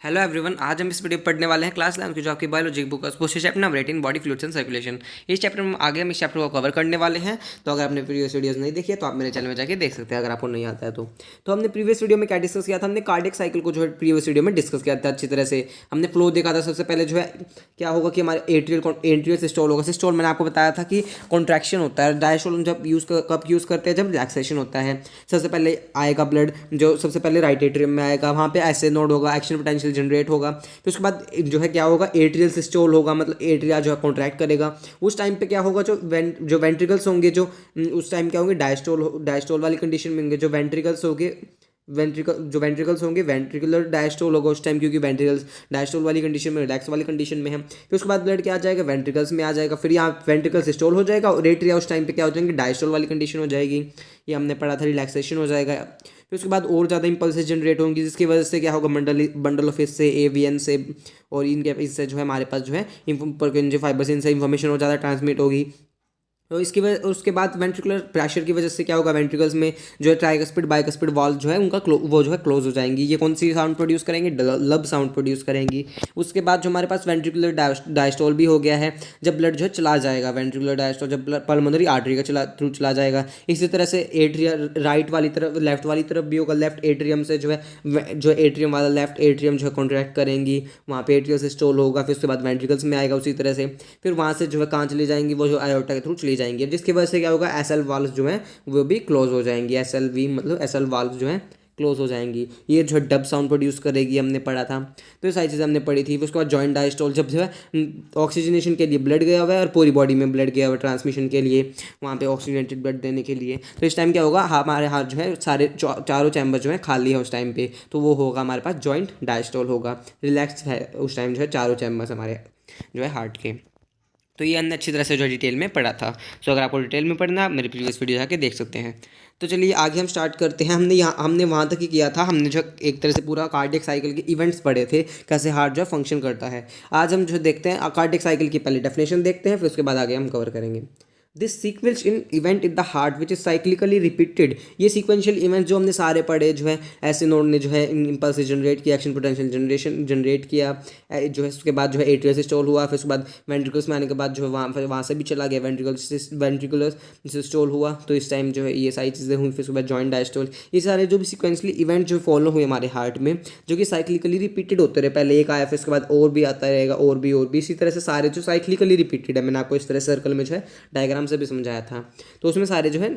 Hello everyone, आज हम इस वीडियो में पढ़ने वाले हैं क्लास 11 की जो आपकी बायोलॉजी बुक है chapter number 18 body fluids and circulation. इस चैप्टर में आगे हम इस चैप्टर को कवर करने वाले हैं। तो अगर आपने प्रीवियस वीडियोस नहीं देखी है तो आप मेरे चैनल में जाके देख सकते हैं अगर आपको नहीं आता है तो हमने प्रीवियस वीडियो में क्या डिस्कस किया था। हमने कार्डियक साइकिल को जो है प्रीवियस वीडियो में डिस्कस किया था अच्छी तरह से। हमने फ्लो देखा था। सबसे पहले जो है क्या होगा कि हमारे एट्रियल सिस्टोल होगा। सिस्टोल मैंने आपको बताया था कि कॉन्ट्रैक्शन होता है। डायस्टोल जब कब यूज़ करते हैं, जब रिलैक्सेशन होता है। सबसे पहले आएगा ब्लड, जो सबसे पहले राइट एट्रियम में आएगा, वहाँ पे ऐसे नोड होगा, एक्शन पोटेंशियल जनरेट होगा। फिर उसके बाद जो है क्या होगा, एट्रियल सिस्टोल होगा, मतलब एट्रिया जो है कॉन्ट्रैक्ट करेगा। उस टाइम पे क्या होगा, जो वेंट्रिकल्स होंगे, जो उस टाइम क्या होंगे, डायस्टोल वाली कंडीशन में होंगे। जो वेंट्रिकल्स होंगे वेंट्रिकुलर डायस्टोल होगा उस टाइम, क्योंकि वेंट्रिकल्स डायस्टोल वाली कंडीशन में, रिलैक्स वाली कंडीशन में है। फिर उसके बाद ब्लड क्या आ जाएगा, वेंट्रिकल्स में आ जाएगा। फिर यहाँ वेंट्रिकल सिस्टोल हो जाएगा और एट्रिया उस टाइम पे क्या हो जाएंगे, डायस्टोल वाली कंडीशन हो जाएगी। ये हमने पढ़ा था, रिलैक्सेशन हो जाएगा। फिर उसके बाद और ज़्यादा इंपल्सेस जनरेट होंगी, जिसकी वजह से क्या होगा, बंडल ऑफ इससे एवीएन से और इनके इससे जो है हमारे पास जो है जो फाइबर से इनसे इंफॉर्मेशन और ज़्यादा ट्रांसमिट होगी। तो इसकी वजह, उसके बाद वेंट्रिकुलर प्रेशर की वजह से क्या होगा, वेंट्रिकल्स में जो है ट्राइकस्पिड बाइकस्पिड वॉल्व जो है उनका वो जो है क्लोज हो जाएंगी। ये कौन सी साउंड प्रोड्यूस करेंगे, लब साउंड प्रोड्यूस करेंगी। उसके बाद जो हमारे पास वेंट्रिकुलर डायस्टोल भी हो गया है। जब ब्लड जो है चला जाएगा, वेंट्रिकुलर डायस्टोल जब पल्मोनरी आर्टरी का थ्रू चला जाएगा। इसी तरह से एट्रिया राइट वाली तरफ, लेफ्ट वाली तरफ भी होगा। लेफ्ट एट्रियम से जो एट्रियम वाला लेफ्ट एट्रियम जो है कॉन्ट्रैक्ट करेंगी, वहाँ पे एट्रियल सिस्टोल होगा। फिर उसके बाद वेंट्रिकल्स में आएगा उसी तरह से। फिर वहाँ से जो है कहाँ चली जाएंगी, वो जो आयोटा के थ्रू चली जाएंगी, जिसकी वजह से क्या होगा, एसएल वाल्व जो है वो भी क्लोज हो जाएंगी। एसएलवी मतलब एसएल वाल्व जो है क्लोज हो जाएंगी। ये जो डब साउंड प्रोड्यूस करेगी, हमने पढ़ा था। तो ये सारी चीज़ें हमने पढ़ी थी। उसके बाद जॉइंट डायस्टोल, जब जो है ऑक्सीजनेशन के लिए ब्लड गया हुआ है और पूरी बॉडी में ब्लड गया हुआ है ट्रांसमिशन के लिए, वहाँ पे ऑक्सीजनेटेड ब्लड देने के लिए। तो इस टाइम क्या होगा, हमारे हाथ जो है सारे चारों चैम्बर जो है खाली है उस टाइम पे, तो वो होगा हमारे पास जॉइंट डायस्टोल होगा। रिलैक्स है उस टाइम जो है चारों चैम्बर्स हमारे जो है हार्ट के। तो ये हमने अच्छी तरह से जो डिटेल में पढ़ा था। सो अगर आपको डिटेल में पढ़ना, आप मेरी प्रीवियस वीडियो जाके देख सकते हैं। तो चलिए आगे हम स्टार्ट करते हैं। हमने वहाँ तक ही किया था। हमने जो एक तरह से पूरा कार्डियक साइकिल के इवेंट्स पढ़े थे, कैसे हार्ट जो है फंक्शन करता है। आज हम जो देखते हैं कार्डियक साइकिल की पहले डेफिनेशन देखते हैं, फिर उसके बाद आगे हम कवर करेंगे। This sequence in event in the heart which is cyclically repeated. ये सीक्वेंशियल इवेंट जो हमने सारे पढ़े, जो है ऐसे नोड ने जो है इम्पल्स जनरेट किया, एक्शन पोटेंशियल जनरेट किया, जो है उसके बाद जो है एट्रियल सिस्टोल हुआ। फिर उसके बाद वेंट्रिकल्स में आने के बाद जो है वहाँ से भी चला गया, वेंट्रिकुलर सिस्टोल हुआ। तो इस टाइम जो है ये सारी चीज़ें हुई। फिर उसके बाद जॉइंट डायस्टोल। ये सारे जो भी सिक्वेंशली इवेंट जो फॉलो हुए हमारे हार्ट में, जो कि साइक्लिकली रिपीटेड होते रहे। पहले एक आया, फिर उसके बाद और भी आता रहेगा, और भी इसी तरह से सारे जो साइक्लिकली रिपीटेड है। मैंने आपको इस तरह सर्कल में जो है डायग्राम से भी समझाया था। तो उसमें सारे जो है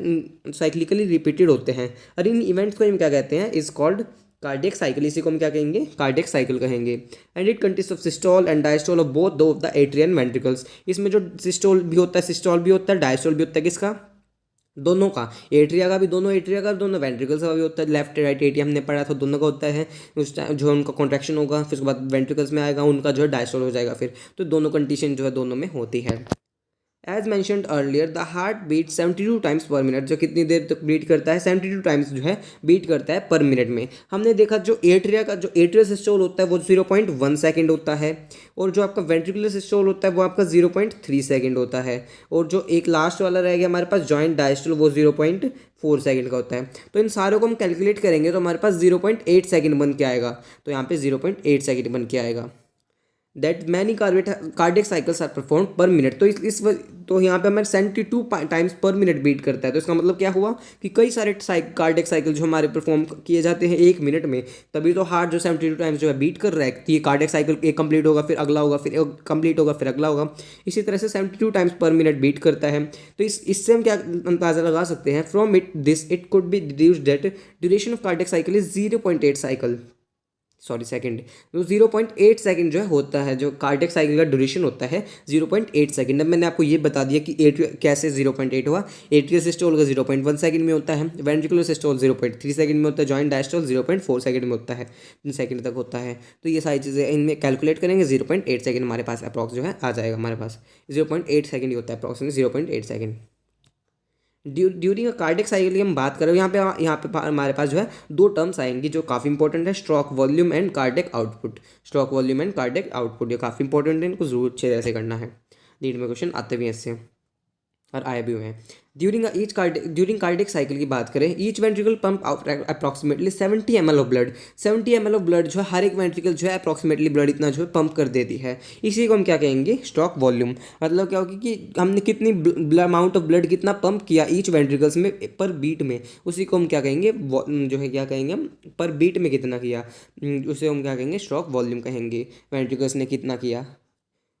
साइक्लिकली रिपीटेड होते हैं। और इन इवेंट्स को हम क्या कहते हैं, इज कॉल्ड कार्डियक साइकिल। इसी को हम क्या कहेंगे, कार्डियक साइकिल कहेंगे। And it consist of systole and diastole of both दो ऑफ द एट्रियन वेंट्रिकल्स। इसमें जो सिस्टोल भी होता है, सिस्टोल भी होता है, डायस्टोल भी होता है। किसका, दोनों का। एट्रिया का भी, दोनों एट्रिया का, दोनों वेंट्रिकल्स का भी होता है। लेफ्ट राइट एट्रिया हमने पढ़ा था, दोनों का होता है। उस टाइम जो उनका कॉन्ट्रैक्शन होगा, फिर उसके बाद वेंट्रिकल्स में आएगा, उनका जो है डायस्टोल हो जाएगा। फिर तो दोनों कंडीशन जो है दोनों में होती है। As mentioned earlier, the heart beat 72 times per minute. जो कितनी देर तक बीट करता है, 72 टाइम्स जो है बीट करता है पर मिनट में। हमने देखा जो एट्रियल सिस्टोल होता है वो 0.1 सेकेंड होता है, और जो आपका वेंट्रिकुलर सिस्टोल होता है वो आपका 0.3 सेकेंड होता है, और जो एक लास्ट वाला रह गया हमारे पास जॉइंट डायस्टोल, वो 0.4 सेकेंड का होता है। तो इन सारों को हम कैलकुलेट करेंगे तो हमारे पास 0.8 सेकेंड बन के आएगा। तो यहाँ पे 0.8 सेकेंड बन के आएगा। That many cardiac cycles are perform per minute. तो तो यहाँ पे हमारे 72 टाइम्स पर मिनट बीट करता है। तो इसका मतलब क्या हुआ कि कई सारे कार्डियक साइकिल जो हमारे परफॉर्म किए जाते हैं एक मिनट में, तभी तो हार्ट जो 72 टाइम्स जो है बीट कर रहा है। कि ये कार्डियक साइकिल एक कंप्लीट होगा, फिर अगला होगा, फिर कंप्लीट होगा, फिर अगला होगा। इसी तरह से 72 टाइम्स पर मिनट बीट करता है। तो इससे हम क्या अंदाजा लगा सकते हैं, from it could be deduced that duration of cardiac cycle is 0.8 cycle, sorry second. तो 0.8 सेकंड जो है होता है, जो कार्डियक साइकिल का ड्यूरेशन होता है 0.8 सेकंड। अब मैंने आपको ये बता दिया कि कैसे 0.8 हुआ। एट्रियल सिस्टोल का 0.1 सेकंड में होता है, वेंट्रिकुलर सिस्टोल 0.3 सेकंड में होता है, जॉइंट डायस्टोल 0.4 सेकंड में होता है, सेकंड तक होता है। तो ये सारी चीज़ें इनमें कैलकुलेट करेंगे, 0.8 सेकंड हमारे पास अप्रॉक्स जो है आ जाएगा। हमारे पास 0.8 सेकंड ही होता है approximately, 0.8 second. During a cardiac cycle की हम बात करें, यहाँ पे हमारे पास जो है दो टर्म्स आएंगी जो काफ़ी इंपॉर्टेंट है, stroke volume and cardiac output. Stroke volume and cardiac output ये काफ़ी इंपॉर्टेंट है, इनको जरूर अच्छे तरह से करना है। नीट में क्वेश्चन आते भी हैं इससे। और आए भी हुए हैं। ड्यूरिंग कार्डिक साइकिल की बात करें, each ventricle pump approximately 70 ml of blood. 70 ml of blood जो है हर एक वेंट्रिकल जो है अप्रॉक्सीमेटली ब्लड इतना जो है पंप कर देती है। इसी को हम क्या कहेंगे, स्ट्रोक वॉल्यूम। मतलब क्या होगी कि हमने कितनी अमाउंट ऑफ ब्लड कितना पंप किया ईच वेंट्रिकल्स में पर बीट में, उसी को हम क्या कहेंगे, जो है क्या कहेंगे हम, पर बीट में कितना किया, उसे हम क्या कहेंगे, स्ट्रोक वॉल्यूम कहेंगे, वेंट्रिकल्स ने कितना किया।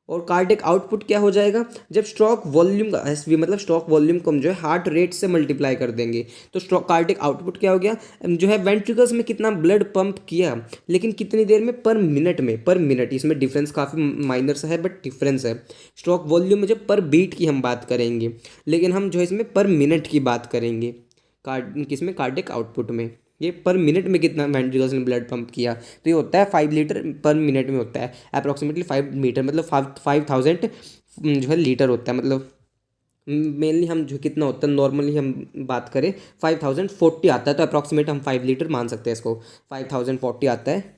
और कार्डिक आउटपुट क्या हो जाएगा, जब स्ट्रोक वॉल्यूम का एसवी मतलब स्ट्रोक वॉल्यूम को हम जो है हार्ट रेट से मल्टीप्लाई कर देंगे, तो स्ट्रोक कार्डिक आउटपुट क्या हो गया, जो है वेंट्रिकल्स में कितना ब्लड पंप किया लेकिन कितनी देर में, पर मिनट में, पर मिनट। इसमें डिफरेंस काफ़ी माइनर सा है बट डिफरेंस है। स्ट्रोक वॉल्यूम में जब पर बीट की हम बात करेंगे, लेकिन हम जो है इसमें पर मिनट की बात करेंगे किसमें, कार्डिक आउटपुट में। ये पर मिनट में कितना वेंट्रिकल्स ने ब्लड पंप किया, तो ये होता है 5 लीटर पर मिनट में होता है, अप्रॉक्सीमेटली 5 मीटर मतलब 5000 जो है लीटर होता है। मतलब मेनली हम जो कितना होता है, नॉर्मली हम बात करें 5040 आता है, तो अप्रॉक्सीमेट हम 5 लीटर मान सकते हैं इसको। 5040 आता है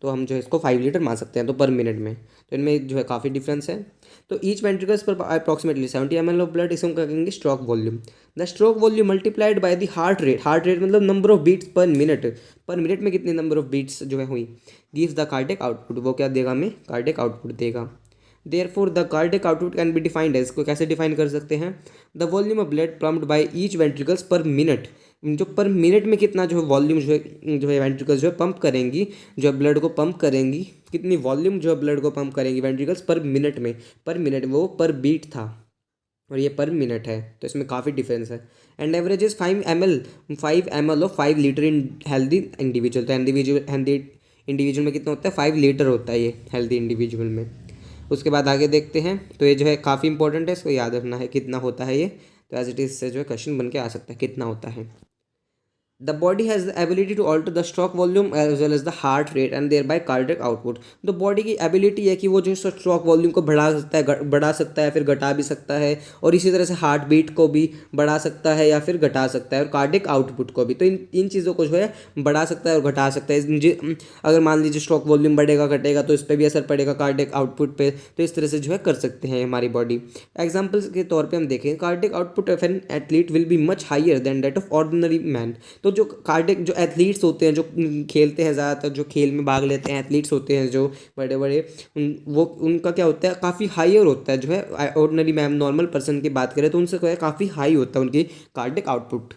तो हम जो है इसको 5 लीटर मान सकते हैं, तो पर मिनट में। तो इनमें जो है काफ़ी डिफरेंस है। तो ईच वेंट्रिकल्स पर अप्रॉक्सीमेटली 70 ml ऑफ ब्लड, इसको कहेंगे stroke volume. The stroke volume multiplied by the heart rate, heart rate मतलब number of beats per minute में कितनी नंबर ऑफ बीट्स जो है हुई, गिव्स द कार्डिक आउटपुट। वो क्या देगा हमें, कार्डिक आउटपुट देगा। Therefore the cardiac output can be defined as, को कैसे डिफाइन कर सकते हैं, the volume of blood pumped by each ventricles per minute. जो पर मिनट में कितना जो है वॉल्यूम जो है वेंट्रिकल्स जो है पंप करेंगी, जो है ब्लड को पंप करेंगी, कितनी वॉल्यूम जो है ब्लड को पंप करेंगी वेंट्रिकल्स पर मिनट में, पर मिनट वो पर बीट था और ये पर मिनट है, तो इसमें काफ़ी डिफरेंस है। And average is 5 ml of 5 litre in healthy individual. तो हेल्दी इंडिविजुअल में कितना होता है, 5 लीटर होता है ये हेल्दी इंडिविजुअल में। उसके बाद आगे देखते हैं, तो ये जो है काफ़ी इंपॉर्टेंट है, इसको याद रखना है कितना होता है ये। तो एज इट इज से जो है क्वेश्चन बन के आ सकता है कितना होता है। The body has the ability to alter the stroke volume as well as the heart rate and thereby cardiac output। तो बॉडी की एबिलिटी है कि वो जो स्ट्रोक वॉल्यूम को बढ़ा सकता है फिर घटा भी सकता है, और इसी तरह से हार्ट बीट को भी बढ़ा सकता है या फिर घटा सकता है, और कार्डिक आउटपुट को भी। तो इन चीज़ों को जो है बढ़ा सकता है और घटा सकता है। अगर मान लीजिए स्ट्रोक वॉल्यूम बढ़ेगा घटेगा तो इस पर भी असर पड़ेगा कार्डिक आउटपुट पे, तो इस तरह से जो है कर सकते हैं हमारी बॉडी। एग्जाम्पल्स के तौर पर हम देखें, cardiac output of an athlete will be much higher than that of ordinary man. तो जो कार्डिक जो एथलीट्स होते हैं, जो खेलते हैं ज़्यादातर, जो खेल में भाग लेते हैं एथलीट्स होते हैं जो बड़े बड़े, वो उनका क्या होता है, काफ़ी हाईयर होता है जो है ऑर्डिनरी मैम नॉर्मल पर्सन की बात करें तो उनसे क्या है काफ़ी हाई होता है उनकी कार्डिक आउटपुट,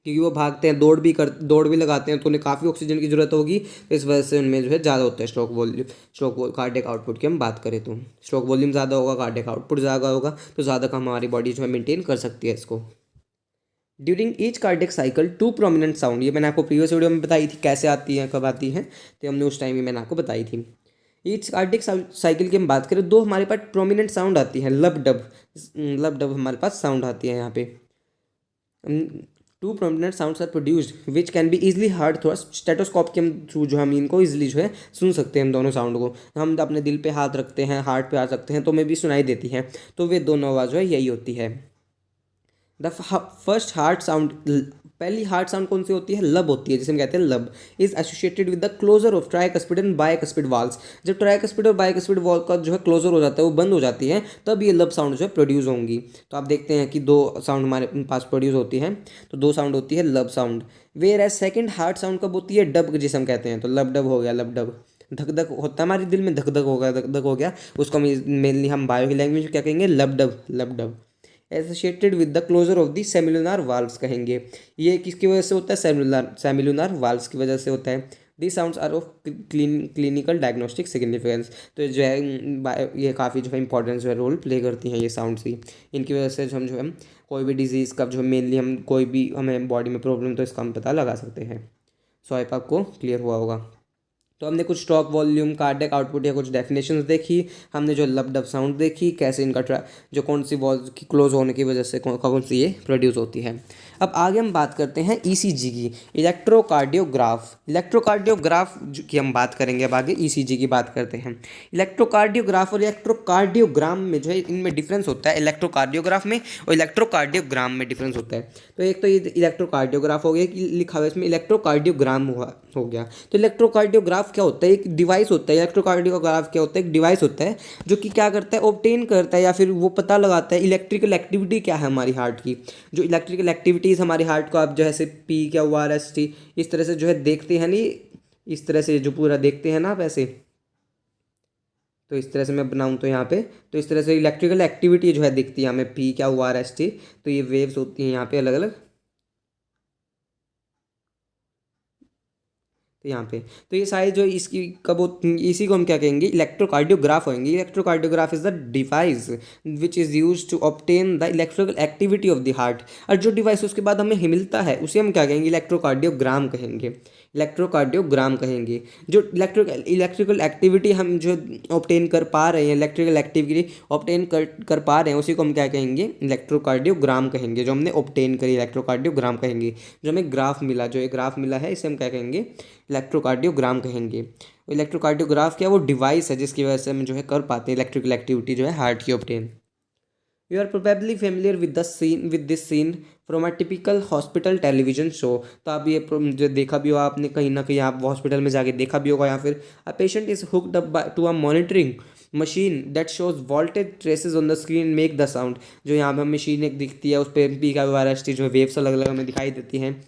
क्योंकि वो भागते हैं, दौड़ भी लगाते हैं, तो उन्हें काफ़ी ऑक्सीजन की ज़रूरत होगी, तो इस वजह से उनमें जो है ज़्यादा होता है स्ट्रोक कार्डिक आउटपुट की हम बात करें तो स्ट्रोक वॉल्यूम ज़्यादा होगा, कार्डिक आउटपुट ज़्यादा होगा, तो ज़्यादा का हमारी बॉडी जो है मेंटेन कर सकती है इसको। During each cardiac cycle 2 prominent sound, ये मैंने आपको प्रीवियस वीडियो में बताई थी कैसे आती हैं कब आती हैं, तो हमने उस टाइम ही मैंने आपको बताई थी। ईच कार्डिक साइकिल की हम बात करें, 2 हमारे पास प्रोमिनेंट साउंड आती हैं, लब डब हमारे पास साउंड आती है यहाँ पे। 2 prominent sounds are produced which can be easily heard through stethoscope के थ्रू, जो हम इनको इजिली जो है सुन सकते हैं। हम दोनों साउंड को हम अपने दिल पे हाथ रखते हैं, हार्ट पे हाथ रखते हैं, तो हमें भी सुनाई देती है। तो वे दोनों आवाज़ जो है यही होती है। द फर्स्ट हार्ट साउंड, पहली हार्ट साउंड कौन सी होती है, लब होती है, जिसे हम कहते हैं lub. Is associated with the closure of tricuspid and bicuspid valves. जब ट्राइकस्पिड और बाइकस्पिड वॉल का जो है क्लोजर हो जाता है, वो बंद हो जाती है, तब ये लब साउंड जो है प्रोड्यूस होंगी। तो आप देखते हैं कि 2 साउंड हमारे पास प्रोड्यूस होती हैं, तो 2 साउंड होती है lub sound. Whereas second heart sound कब होती है, डब, जिसे हम कहते हैं, तो लब डब हो गया, लब डब। धक धक होता है हमारे दिल में, धक धक हो गया, उसको मेनली हम बायो की लैंग्वेज में क्या कहेंगे, lub dub. Associated with the closure of the semilunar valves कहेंगे। ये किसकी वजह से होता है, सेमिलुनार वाल्व्स की वजह से होता है। The sounds are of clinical diagnostic significance. तो जो है ये काफ़ी जो है इंपॉर्टेंस जो है रोल प्ले करती हैं ये साउंड्स ही। इनकी वजह से जो हम जो है कोई भी डिजीज़ का जो मेनली हम कोई भी हमें बॉडी में प्रॉब्लम, तो इसका हम पता लगा सकते हैं। सो आई होप आपको क्लियर हुआ होगा। तो हमने कुछ स्ट्रोक वॉल्यूम, कार्डियक आउटपुट या कुछ डेफिनेशंस देखी, हमने जो लब डब साउंड देखी, कैसे इनका जो कौन सी वॉल्व की क्लोज होने की वजह से कौन सी ये प्रोड्यूस होती है। अब आगे हम बात करते हैं ईसीजी की, इलेक्ट्रोकार्डियोग्राफ। इलेक्ट्रोकार्डियोग्राफ की हम बात करेंगे, अब आगे ईसीजी की बात करते हैं। इलेक्ट्रोकार्डियोग्राफ और इलेक्ट्रोकार्डियोग्राम में जो है इनमें डिफरेंस होता है, इलेक्ट्रोकार्डियोग्राफ में और इलेक्ट्रोकार्डियोग्राम में डिफरेंस होता है। तो एक तो ये इलेक्ट्रोकार्डियोग्राफ हो गया कि लिखा हुआ है इसमें, इलेक्ट्रोकार्डियोग्राम हुआ हो गया। तो इलेक्ट्रोकार्डियोग्राफ क्या होता है, एक डिवाइस होता है। इलेक्ट्रोकार्डियोग्राफ क्या होता है, एक डिवाइस होता है जो कि क्या करता है, ऑब्टेन करता है या फिर वो पता लगाता है इलेक्ट्रिकल एक्टिविटी क्या है हमारी हार्ट की। जो इलेक्ट्रिकल एक्टिविटीज़ हमारे हार्ट को आप जो है पी क्या हुआ एस टी इस तरह से जो है देखते हैं नहीं, इस तरह से जो पूरा देखते हैं ना आप ऐसे, तो इस तरह से मैं बनाऊँ तो यहाँ पे, तो इस तरह से इलेक्ट्रिकल एक्टिविटी जो है दिखती है हमें, पी क्या हुआ एस टी। तो ये वेव्स होती हैं यहाँ पे अलग अलग, तो यहाँ पे, तो ये सारी जो इसकी कब इसी को हम क्या कहेंगे, इलेक्ट्रोकार्डियोग्राफ होंगे। Electrocardiograph is the device which is use to obtain the electrical activity of the heart. और जो डिवाइस उसके बाद हमें मिलता है उसे हम क्या कहेंगे, इलेक्ट्रोकार्डियोग्राम कहेंगे। इलेक्ट्रोकार्डियोग्राम कहेंगे। जो इलेक्ट्रिकल एक्टिविटी हम जो ऑब्टेन कर पा रहे हैं, इलेक्ट्रिकल एक्टिविटी ऑब्टेन कर पा रहे हैं, उसी को हम क्या कहेंगे, इलेक्ट्रोकार्डियोग्राम कहेंगे। जो हमने ऑब्टेन करी इलेक्ट्रोकार्डियोग्राम कहेंगे। जो हमें ग्राफ मिला, जो एक ग्राफ मिला है, इसे हम क्या कहेंगे, इलेक्ट्रोकार्डियोग्राम कहेंगे। इलेक्ट्रोकार्डियोग्राफ क्या, वो डिवाइस है जिसकी वजह से हम जो है कर पाते हैं इलेक्ट्रिकल एक्टिविटी जो है हार्ट की obtain. You are probably familiar with this scene from a typical hospital television show. तो आप ये जो देखा भी हो आपने कहीं ना कहीं, आप हॉस्पिटल में जाके देखा भी होगा, या फिर a patient is hooked up to a monitoring machine that shows voltage traces on the screen make the sound. जो यहाँ पे मशीन एक दिखती है, उस पर पी का जो वेव्स अलग अलग हमें दिखाई देती हैं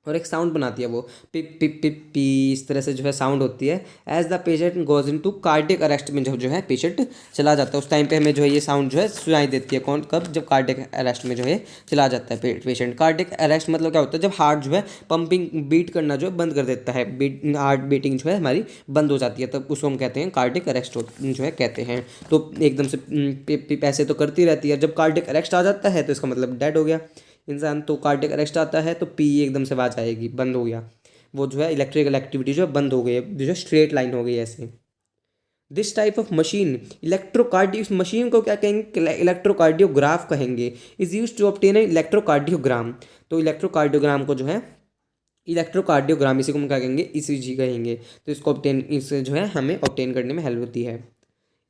और एक साउंड बनाती है, वो पिप पिप पिप पी इस तरह से जो है साउंड होती है। As the patient goes in to cardiac arrest में जो है पेशेंट चला जाता है, उस टाइम पे हमें जो है ये साउंड जो है सुनाई देती है। कौन कब, जब कार्डियक अरेस्ट में जो है चला जाता है पेशेंट। कार्डियक अरेस्ट मतलब क्या होता है, जब हार्ट जो है पंपिंग बीट करना जो है बंद कर देता है, हार्ट बीटिंग जो है हमारी बंद हो जाती है, तब उसको हम कहते हैं कार्डियक अरेस्ट जो है कहते हैं। तो एकदम से पिप पिप ऐसे तो करती रहती है, जब कार्डियक अरेस्ट आ जाता है तो इसका मतलब डेड हो गया इंसान। तो कार्डियक अरेस्ट आता है तो पी एकदम से आवाज आएगी, बंद हो गया, वो जो है इलेक्ट्रिकल एक्टिविटी जो है बंद हो गई है, जो स्ट्रेट लाइन हो गई ऐसे। This type of machine electrocardio, इस मशीन को क्या कहेंगे, इलेक्ट्रोकार्डियोग्राफ कहेंगे। Is use to obtain electrocardiogram. तो इलेक्ट्रोकार्डियोग्राम को जो है इलेक्ट्रोकार्डियोग्राम, इसी को हम क्या कहेंगे, ईसीजी कहेंगे। तो इसको ऑब्टेन, इससे जो है हमें ऑब्टेन करने में हेल्प होती है।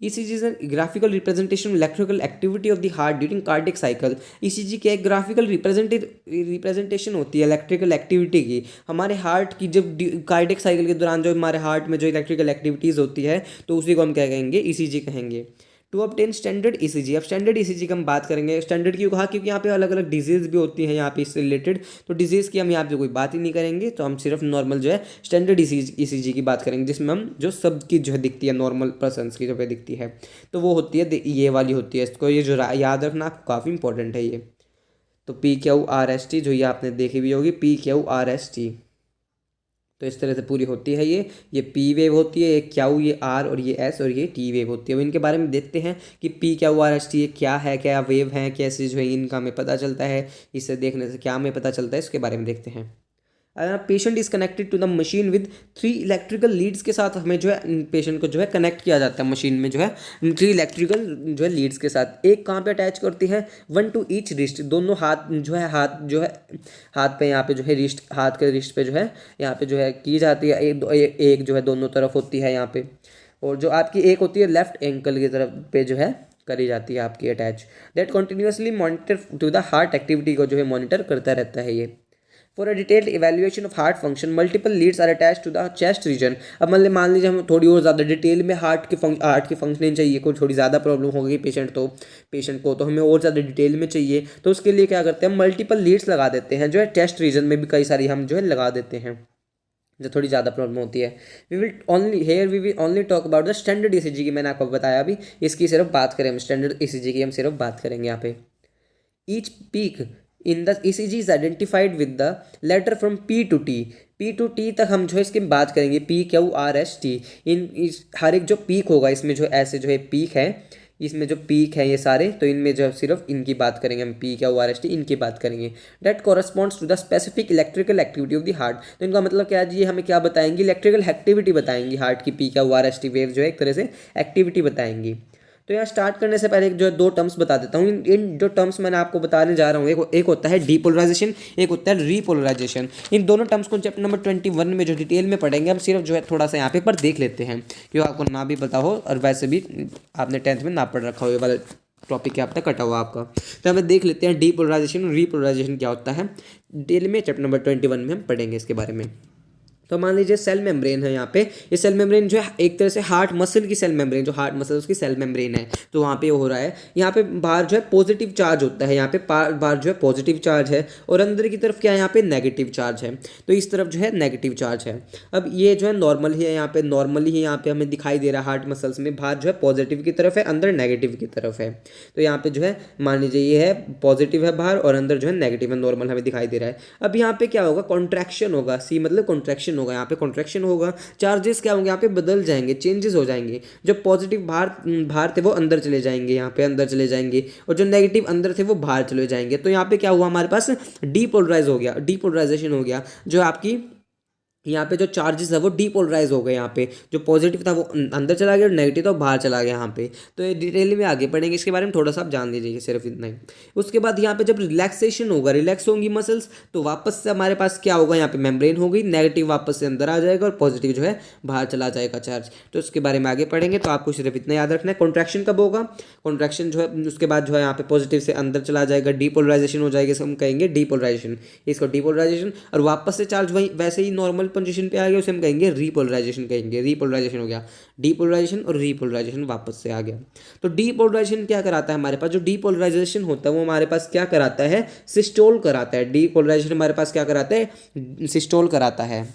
ECG is a graphical representation of electrical activity of the heart during cardiac cycle। ECG क्या एक ग्राफिकल रिप्रेजेंटेशन होती है इलेक्ट्रिकल एक्टिविटी की हमारे हार्ट की, जब कार्डियक साइकिल के दौरान जो हमारे हार्ट में जो इलेक्ट्रिकल एक्टिविटीज़ होती है, तो उसी को हम क्या कहेंगे, ECG कहेंगे। टू ऑब्टेन स्टैंडर्ड ECG, अब स्टैंडर्ड ECG की हम बात करेंगे। स्टैंडर्ड क्यों कहा, क्योंकि यहाँ पे अलग अलग डिजीज़ भी होती हैं यहाँ पे इससे रिलेटेड, तो डिजीज़ की हम यहाँ पे कोई बात ही नहीं करेंगे। तो हम सिर्फ नॉर्मल जो है स्टैंडर्ड ECG की बात करेंगे, जिसमें हम जो सबकी जो है दिखती है, नॉर्मल पर्सनस की जो है दिखती है, तो वो होती है ये वाली होती है। इसको ये जो याद रखना आपको काफ़ी इंपॉर्टेंट है ये। तो PQRST जो ये आपने देखी भी होगी, PQRST। तो इस तरह से पूरी होती है ये पी वेव होती है, ये क्यू, ये आर, और ये एस, और ये टी वेव होती है। अब इनके बारे में देखते हैं कि पी क्या हुआ, एस टी क्या है, क्या वेव है, कैसे जो है इनका हमें पता चलता है, इसे देखने से क्या हमें पता चलता है, इसके बारे में देखते हैं। Patient is connected to the machine with 3 electrical leads के साथ हमें जो है पेशेंट को जो है कनेक्ट किया जाता है मशीन में जो है 3 इलेक्ट्रिकल जो है लीड्स के साथ। एक कहाँ पे अटैच करती है, 1 टू ईच रिस्ट, दोनों हाथ जो है हाथ पे यहाँ पे जो है रिस्ट, हाथ के रिस्ट पे जो है यहाँ पे जो है की जाती है। एक जो है दोनों तरफ होती है यहाँ पे, और जो आपकी एक होती है लेफ्ट एंकल की तरफ पे जो है करी जाती है आपकी attach. That continuously monitor to the heart activity को जो है मॉनिटर करता रहता है ये। For a detailed evaluation of heart function multiple leads are attach to the chest region. अब मतलब मान लीजिए हम थोड़ी और ज़्यादा डिटेल में हार्ट की फंक्शनिंग चाहिए, कोई थोड़ी ज़्यादा प्रॉब्लम हो गई पेशेंट को तो हमें और ज़्यादा डिटेल में चाहिए, तो उसके लिए क्या करते हैं, मल्टीपल लीड्स लगा देते हैं, जो है चेस्ट रीजन में भी कई सारी हम जो है लगा देते हैं जो थोड़ी ज़्यादा प्रॉब्लम होती है। We will only talk about the standard ECG की, मैंने आपको बताया अभी, इसकी सिर्फ बात करें हम, स्टैंडर्ड ECG की हम सिर्फ बात करेंगे यहाँ पे। Each peak in the ECG is identified with the letter from P to T तक हम जो है इसकी बात करेंगे, PQRST। इस हर एक जो पीक होगा इसमें जो ऐसे जो है पीक है, इसमें जो पीक है ये सारे, तो इनमें जो सिर्फ इनकी बात करेंगे हम, PQRST इनकी बात करेंगे। That corresponds to the specific electrical activity of the heart. तो इनका मतलब क्या है, ये हमें क्या बताएंगी, इलेक्ट्रिकल एक्टिविटी बताएंगी हार्ट की। PQRST वेव जो है एक तरह से एक्टिविटी बताएंगी। तो यहाँ स्टार्ट करने से पहले जो है दो टर्म्स बता देता हूँ। इन जो टर्म्स मैंने आपको बताने जा रहा हूँ, एक होता है डीपोलराइजेशन, एक होता है रीपोलराइजेशन। इन दोनों टर्म्स को चैप्टर नंबर 21 में जो डिटेल में पढ़ेंगे, हम सिर्फ जो है थोड़ा सा यहाँ पे पर देख लेते हैं, क्योंकि आपको ना भी पता हो और वैसे भी आपने 10th में ना पढ़ रखा हो, ये वाला टॉपिक क्या आपका कटा हुआ आपका। तो हमें देख लेते हैं डीपोलराइजेशन और रीपोलराइजेशन क्या होता है। डिटेल में चैप्टर नंबर 21 में हम पढ़ेंगे इसके बारे में। तो मान लीजिए सेल मेम्ब्रेन है यहाँ पे, ये सेल मेम्ब्रेन जो है एक तरह से हार्ट मसल की सेल मेम्ब्रेन, जो हार्ट मसल उसकी सेल मेम्ब्रेन है, तो वहाँ पे हो रहा है। यहाँ पे बाहर जो है पॉजिटिव चार्ज होता है, यहाँ पे बाहर जो है पॉजिटिव चार्ज है और अंदर की तरफ क्या है, यहाँ पे नेगेटिव चार्ज है। तो इस तरफ जो है नेगेटिव चार्ज है। अब ये जो है नॉर्मल ही है, यहाँ पे नॉर्मली ही यहाँ पे हमें दिखाई दे रहा है हार्ट मसल्स में, बाहर जो है पॉजिटिव की तरफ है, अंदर नेगेटिव की तरफ है। तो यहाँ पे जो है मान लीजिए ये है पॉजिटिव है बाहर और अंदर जो है नेगेटिव है, नॉर्मल हमें दिखाई दे रहा है। अब यहाँ पे क्या होगा, कॉन्ट्रैक्शन होगा, सी मतलब कॉन्ट्रैक्शन होगा, यहाँ पे कॉन्ट्रैक्शन होगा, चार्जेस क्या होंगे यहाँ पे बदल जाएंगे, चेंजेस हो जाएंगे। जो पॉजिटिव बाहर थे वो अंदर चले जाएंगे, यहाँ पे अंदर चले जाएंगे, और जो नेगेटिव अंदर थे वो बाहर चले जाएंगे। तो यहाँ पे क्या हुआ, हमारे पास डीपोलराइज हो गया, डीपोलराइजेशन हो गया। जो आपकी यहाँ पे जो चार्जेस है वो डीपोलराइज हो गए, यहाँ पे जो पॉजिटिव था वो अंदर चला गया और नेगेटिव था वो बाहर चला गया यहाँ पे। तो ये डिटेल में आगे पढ़ेंगे, इसके बारे में थोड़ा सा आप जान लीजिए, सिर्फ इतना ही। उसके बाद यहाँ पे जब रिलैक्सेशन होगा, रिलैक्स होंगी मसल्स, तो वापस से हमारे पास क्या होगा, यहाँ पे मेम्ब्रेन हो गई, नेगेटिव वापस से अंदर आ जाएगा और पॉजिटिव जो है बाहर चला जाएगा चार्ज। तो उसके बारे में आगे पढ़ेंगे, तो आपको सिर्फ इतना याद रखना है। कॉन्ट्रैक्शन कब होगा, कॉन्ट्रैक्शन जो है उसके बाद जो है यहाँ पे पॉजिटिव से अंदर चला जाएगा, डीपोलराइजेशन हो जाएगी, हम कहेंगे डीपोलराइजेशन, इसको डीपोलराइजेशन। और वापस से चार्ज वही वैसे ही नॉर्मल पोजीशन पे आ गया, हम कहेंगे रीपोलराइजेशन, कहेंगे रीपोलराइजेशन हो गया। डीपोलराइजेशन और रीपोलराइजेशन वापस से आ गया। तो डीपोलराइजेशन क्या कराता है हमारे पास, जो डीपोलराइजेशन होता है वो हमारे पास क्या कराता है, सिस्टोल कराता है। डीपोलराइजेशन हमारे पास क्या कराता है, सिस्टोल कराता है।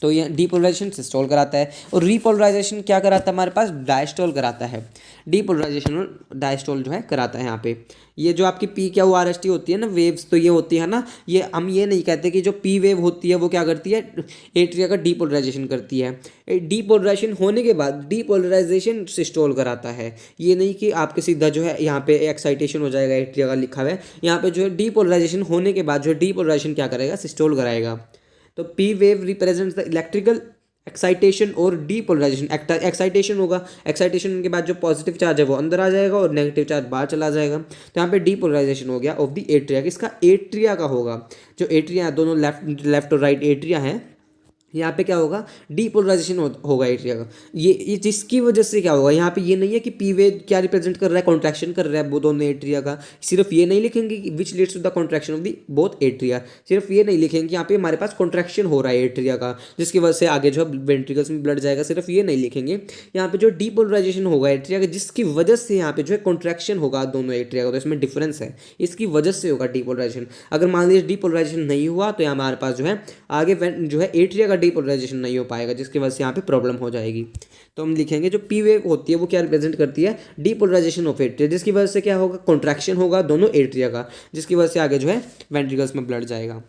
तो ये डीपोलराइजेशन सिस्टोल कराता है, और रीपोलराइजेशन क्या कराता है हमारे पास, डायस्टोल कराता है। डीपोलराइजेशन और डायस्टोल जो है कराता है यहाँ पे। ये जो आपकी PQRST होती है ना वेव्स, तो ये होती है ना, ये हम ये नहीं कहते कि जो P वेव होती है वो क्या करती है, एट्रिया का डीपोलराइजेशन करती है। डीपोलराइजेशन होने के बाद डीपोलराइजेशन सिस्टोल कराता है। ये नहीं कि आपके सीधा जो है यहाँ पे एक्साइटेशन हो जाएगा, एट्रिया का लिखा हुआ है, यहाँ पे जो है डीपोलराइजेशन होने के बाद जो डीपोलराइजेशन क्या करेगा, सिस्टोल कराएगा। तो P wave represents the electrical excitation और डीपोलराइजेशन। एक्साइटेशन होगा, एक्साइटेशन के बाद जो पॉजिटिव चार्ज है वो अंदर आ जाएगा और नेगेटिव चार्ज बाहर चला जाएगा। तो यहाँ पे डीपोलराइजेशन हो गया ऑफ द एट्रिया, किसका, एट्रिया का होगा। जो एट्रिया है, दोनों लेफ्ट और राइट एट्रिया हैं, यहाँ पे क्या होगा, डीपोलराइजेशन होगा एट्रिया का। ये जिसकी वजह से क्या होगा, यहाँ पे ये नहीं है कि पी वेव क्या रिप्रेजेंट कर रहा है, कॉन्ट्रैक्शन कर रहा है वो दोनों एट्रिया का। सिर्फ ये नहीं लिखेंगे कि which leads to the contraction of the both atria, सिर्फ ये नहीं लिखेंगे यहाँ पे हमारे पास कॉन्ट्रैक्शन हो रहा है एट्रिया का, जिसकी वजह से आगे जो है वेंट्रिकल्स में ब्लड जाएगा, सिर्फ ये नहीं लिखेंगे। यहाँ पे जो डीपोलराइजेशन होगा एट्रिया का, जिसकी वजह से यहाँ पे जो है कॉन्ट्रैक्शन होगा दोनों एट्रिया का, तो इसमें डिफरेंस है, इसकी वजह से होगा डीपोलराइजेशन। अगर मान लीजिए डीपोलराइजेशन नहीं हुआ तो हमारे पास जो है आगे जो है एट्रिया का डीपोलराइजेशन नहीं हो पाएगा, जिसकी वजह से यहाँ पे प्रॉब्लम हो जाएगी। तो हम लिखेंगे जो पी वेव होती है वो क्या रिप्रेजेंट करती है, डीपोलराइजेशन ऑफ एट्रिया, जिसकी वजह से क्या होगा, कॉन्ट्रैक्शन होगा दोनों एट्रिया का, जिसकी वजह से आगे जो है वेंट्रिकल्स में ब्लड जाएगा।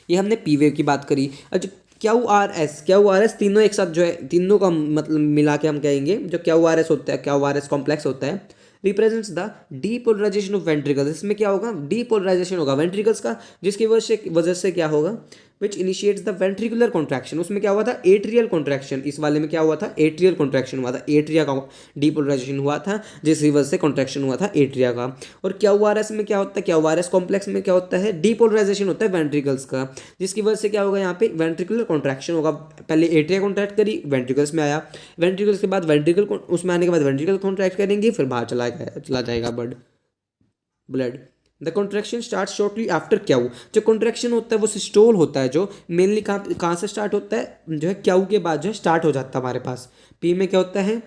ये हमने पी वेव की बात करी। अच्छा, क्यू आर एस तीनों एक साथ जो है, तीनों का मतलब मिला के हम कहेंगे जो क्यू आर एस कॉम्प्लेक्स होता है, represents the depolarization of ventricles. इसमें क्या होगा, डीपोलराइजेशन होगा वेंट्रिकल्स का, जिसकी वजह से क्या होगा, विच इनिशिएट्स द वेंट्रिकुलर कॉन्ट्रैक्शन। उसमें क्या हुआ था, एट्रियल कॉन्ट्रैक्शन। इस वाले में क्या हुआ था, एट्रियल कॉन्ट्रैक्शन हुआ था, एट्रिया का डीपोलराइजेशन हुआ था, जिसकी वजह से कॉन्ट्रैक्शन हुआ था एट्रिया का। और क्यूआरएस में क्या होता है, क्यूआरएस कॉम्प्लेक्स में क्या होता है, डीपोलराइजेशन होता है वेंट्रिकल्स का, जिसकी वजह से क्या होगा, यहाँ पे वेंट्रिकुलर कॉन्ट्रैक्शन होगा। पहले एट्रिया कॉन्ट्रैक्ट करी, वेंट्रिकल्स में आया, वेंट्रिकल्स के बाद वेंट्रिकल, उसमें आने के बाद वेंट्रिकल कॉन्ट्रैक्ट करेंगे, फिर बाहर चला जाएगा blood. The contraction start shortly after Q. जो कॉन्ट्रैक्शन होता है वो सिस्टोल होता है, जो मेनली कहाँ से स्टार्ट होता है, जो है क्यू के बाद जो है स्टार्ट हो जाता है हमारे पास। पी में क्या होता है,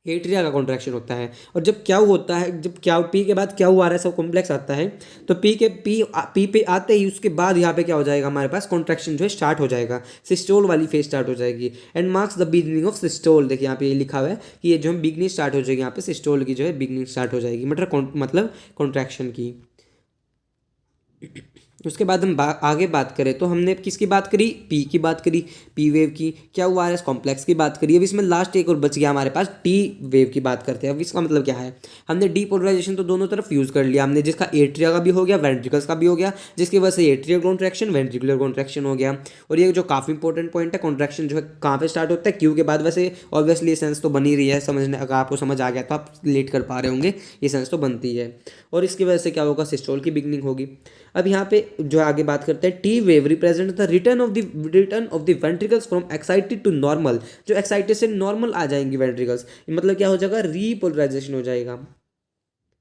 एट्रिया का कॉन्ट्रैक्शन होता है। और जब क्यू होता है, जब क्यू पी के बाद क्यू आर एस कॉम्प्लेक्स आता है, तो पी पे आते ही उसके बाद यहाँ पे क्या हो जाएगा, हमारे पास कॉन्ट्रैक्शन जो है स्टार्ट हो जाएगा, सिस्टोल वाली फेज स्टार्ट हो जाएगी। And marks the beginning of systole. देखिए यहाँ पे ये लिखा हुआ है कि ये जो है बिगनिंग स्टार्ट हो जाएगी, यहाँ पे सिस्टोल की जो है बिगनिंग स्टार्ट हो जाएगी, मतलब कॉन्ट्रैक्शन की। उसके बाद हम आगे बात करें तो हमने किसकी बात करी, पी की बात करी, पी वेव की। क्या हुआ, आर एस कॉम्प्लेक्स की बात करी। अब इसमें लास्ट एक और बच गया हमारे पास, टी वेव की बात करते हैं। अब इसका मतलब क्या है, हमने डीपोलराइजेशन तो दोनों तरफ यूज़ कर लिया हमने, जिसका एट्रिया का भी हो गया, वेंट्रिकल्स का भी हो गया, जिसकी वजह से एट्रियल कॉन्ट्रैक्शन, वेंट्रिकुलर कॉन्ट्रैक्शन हो गया। और ये जो काफ़ी इंपॉर्टेंट पॉइंट है, कॉन्ट्रैक्शन जो है कहाँ पे स्टार्ट होता है, क्यू के बाद। वैसे ऑब्वियसली सेंस तो बनी रही है, समझने अगर आपको समझ आ गया तो आप रिलेट कर पा रहे होंगे, ये सेंस तो बनती है। और इसकी वजह से क्या होगा, सिस्टोल की बिगनिंग होगी। अब यहाँ पे जो आगे बात करते हैं, T wave represent the return of the ventricles from excited to normal. जो एक्साइटेड से नॉर्मल आ जाएंगी वेंट्रिकल्स, मतलब क्या हो जाएगा, रीपोलराइजेशन हो जाएगा,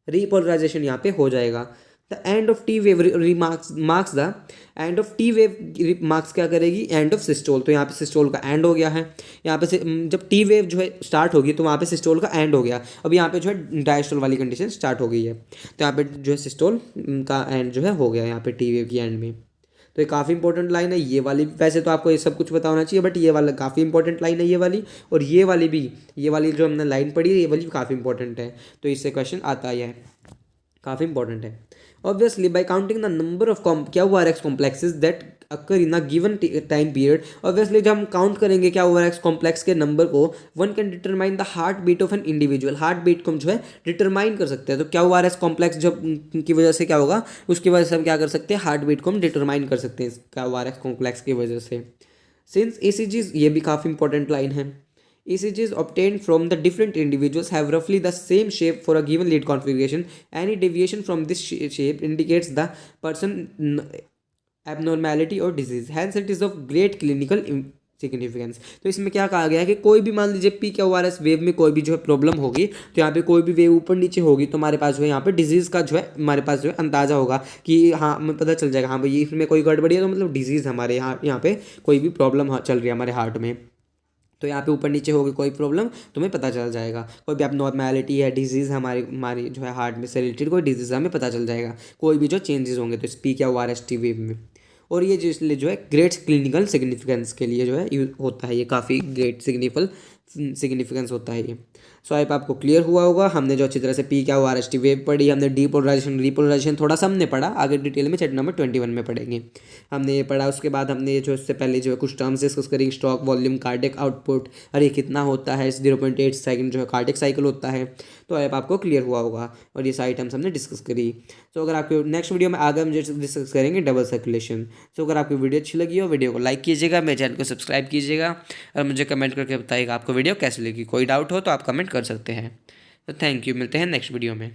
रीपोलराइजेशन यहाँ पे हो जाएगा। The end of T wave marks the end of T wave marks क्या करेगी, एंड ऑफ सिस्टोल। तो यहाँ पे सिस्टोल का एंड हो गया है। यहाँ पे जब टी वेव जो है स्टार्ट होगी तो वहाँ पे सिस्टोल का एंड हो गया। अब यहाँ पे जो है डायस्टोल वाली कंडीशन स्टार्ट हो गई है, तो यहाँ पे जो है सिस्टोल का एंड जो है हो गया यहाँ पे टी वेव की एंड में। तो ये काफ़ी इंपॉर्टेंट लाइन है ये वाली। वैसे तो आपको ये सब कुछ पता होना चाहिए, बट ये वाला काफ़ी इंपॉर्टेंट लाइन है ये वाली। और ये वाली भी, ये वाली जो हमने लाइन पढ़ी है, ये वाली भी काफ़ी इंपॉर्टेंट है, तो इससे क्वेश्चन आता ही है, काफ़ी इंपॉर्टेंट है। Obviously by counting the number of क्या हुआ, R X complexes that occur in a given time period. Obviously जब हम काउंट करेंगे क्या हुआ, एक्स कॉम्प्लेक्स के नंबर को, one can determine the heart beat of an individual. Heart beat को हम जो है डिटरमाइन कर सकते हैं। तो क्या हुआ, आर एक्स कॉम्प्लेक्स जब की वजह से क्या होगा, उसकी वजह से हम क्या कर सकते हैं, हार्ट बीट को हम डिटरमाइन कर सकते हैं क्या हुआ, आर एक्स कॉम्प्लेक्स की वजह से। सिंस ECGs, ये भी काफ़ी इंपॉर्टेंट लाइन है, ECGs obtained from the different individuals have roughly the same shape for a given lead configuration. Any deviation from this shape indicates the person abnormality or disease. Hence, it is of great clinical significance. तो इसमें क्या कहा गया है कि कोई भी मान लीजिए पी क्या हुआ, इस वेव में कोई भी जो है प्रॉब्लम होगी, तो यहाँ पे कोई भी वेव ऊपर नीचे होगी तो हमारे पास जो है यहाँ पे डिजीज़ का जो है हमारे पास जो है अंदाज़ा होगा कि हाँ, हमें पता चल जाएगा हाँ भाई इसमें कोई गड़बड़ी है, तो मतलब डिजीज़ हमारे यहाँ पे कोई भी प्रॉब्लम चल रही है हमारे हार्ट में। तो यहाँ पे ऊपर नीचे होगी कोई प्रॉब्लम, तुम्हें पता चल जाएगा। कोई भी अब नॉर्मैलिटी है, डिजीज़ हमारी जो है हार्ट में से रिलेटेड कोई डिजीज़ हमें पता चल जाएगा, कोई भी जो चेंजेस होंगे तो स्पी क्या हुआ, RST वेव में। और ये जो इसलिए जो है ग्रेट क्लिनिकल सिग्निफिकेंस के लिए जो है यूज होता है, ये काफ़ी ग्रेट सिग्निफिकेंस होता है ये। सो आई आपको क्लियर हुआ होगा। हमने जो अच्छी तरह से पी क्या हुआ, RST वेव पढ़ी, हमने डीपोलराइजेशन रीपोलराइजेशन थोड़ा सा हमने पढ़ा, आगे डिटेल में चैप्टर नंबर 21 में पढ़ेंगे हमने ये पढ़ा। उसके बाद हमने जो इससे पहले जो है कुछ टर्म्स डिस्कस करेंगे, स्ट्रोक वॉल्यूम, कार्डियक आउटपुट, और ये कितना होता है, 0.8 सेकंड जो है कार्डियक साइकिल होता है। तो अब आपको क्लियर हुआ होगा और ये सारी टर्म्स हमने डिस्कस करी। तो अगर आपको नेक्स्ट वीडियो में आगे हम डिस्कस करेंगे डबल सर्कुलेशन। तो अगर आपको वीडियो अच्छी लगी हो, वीडियो को लाइक कीजिएगा, मेरे चैनल को सब्सक्राइब कीजिएगा और मुझे कमेंट करके बताइएगा आपको वीडियो कैसी लगी। कोई डाउट हो तो आप कमेंट कर सकते हैं। तो थैंक यू, मिलते हैं नेक्स्ट वीडियो में।